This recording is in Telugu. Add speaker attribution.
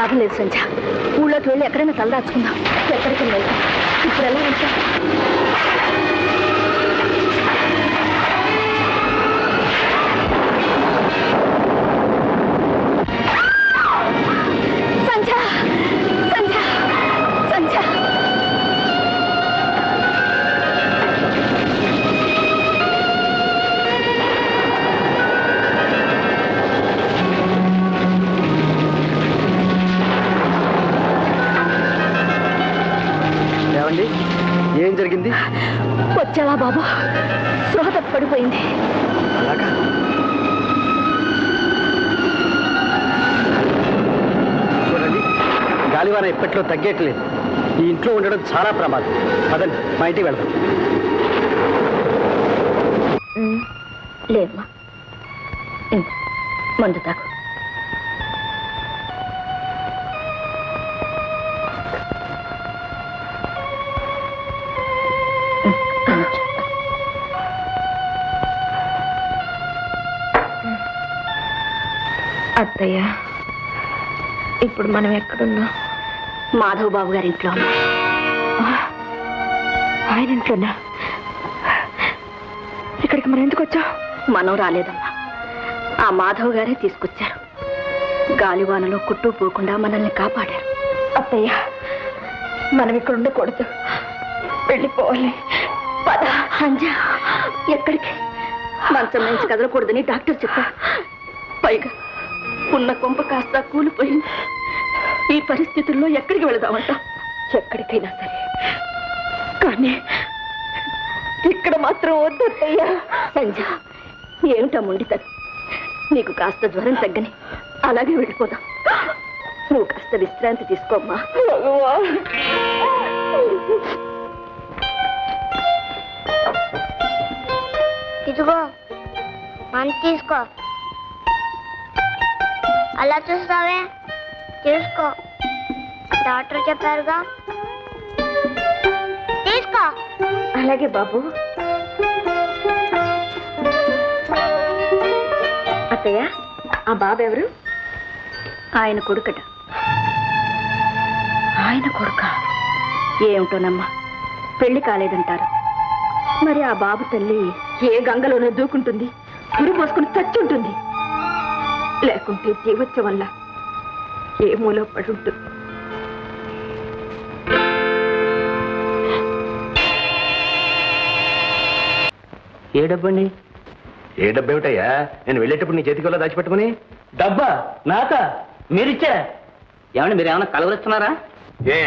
Speaker 1: లాభం లేదు సంధ్య. ఊళ్ళోకి వెళ్ళి ఎక్కడైనా తలదాచుకుందాం. ఎక్కడికి వెళ్తాం? ఇప్పుడు ఎలా వెళ్తాం? సంధ్య, సంధ్య, సంధ్య.
Speaker 2: ఏం జరిగింది?
Speaker 1: వచ్చావా బాబు? స్పృహ పడిపోయింది.
Speaker 2: అలాగా? చూడండి, గాలివాన ఇప్పట్లో తగ్గట్లేదు. ఈ ఇంట్లో ఉండడం చాలా ప్రమాదం. పదండి, మా ఇంటికి వెళ్దాం.
Speaker 1: లేమ్మా, మందు తాగు.
Speaker 3: అత్తయ్య, ఇప్పుడు మనం ఎక్కడున్నాం?
Speaker 1: మాధవ్ బాబు గారి ఇంట్లో.
Speaker 3: ఆయన ఇంట్లోనా? ఇక్కడికి మనం ఎందుకు వచ్చాం?
Speaker 1: మనం రాలేదమ్మా, ఆ మాధవ్ గారే తీసుకొచ్చారు. గాలివానలో కుట్టు పోకుండా మనల్ని కాపాడారు.
Speaker 3: అత్తయ్య, మనం ఇక్కడ ఉండకూడదు, వెళ్ళిపోవాలి.
Speaker 1: పద సంధ్య. ఎక్కడికి? మంచం నుంచి కదలకూడదని డాక్టర్ చెప్పారు. పైగా ఉన్న కొంప కాస్త కూలిపోయింది. ఈ పరిస్థితుల్లో ఎక్కడికి వెళదామంట?
Speaker 3: ఎక్కడికైనా సరే, కానీ ఇక్కడ మాత్రం వద్దయ్యా.
Speaker 1: సంధ్య, ఏమిటా మొండితనం? నీకు కాస్త జ్వరం తగ్గని అలాగే వెళ్ళిపోదాం. నువ్వు కాస్త విశ్రాంతి తీసుకోమ్మా.
Speaker 4: ఇదిగో మనం తీసుకో. అలా చూస్తావే, తీసుకో. డాక్టర్ చెప్పారుగా, తీసుకో.
Speaker 3: అలాగే బాబు. అత్తయ్య, ఆ బాబు ఎవరు?
Speaker 1: ఆయన కొడుకట.
Speaker 3: ఆయన కొడుక?
Speaker 1: ఏమిటోనమ్మా, పెళ్లి కాలేదంటారు. మరి ఆ బాబు తల్లి ఏ గంగలోనే దూకుంటుంది, ఉరి పోసుకుని చచ్చుంటుంది.
Speaker 3: లేకుంటే జీవచ్చ వల్ల ఏ మూలో పడి ఉంటుంది.
Speaker 2: ఏ డబ్బండి? ఏ డబ్బు ఏమిటయ్యా? నేను వెళ్ళేటప్పుడు నీ చేతికి దాచిపెట్టుకుని. డబ్బా నాకా? మీరిచ్చా? ఏమండి, మీరు ఏమైనా కలవరిస్తున్నారా? ఏ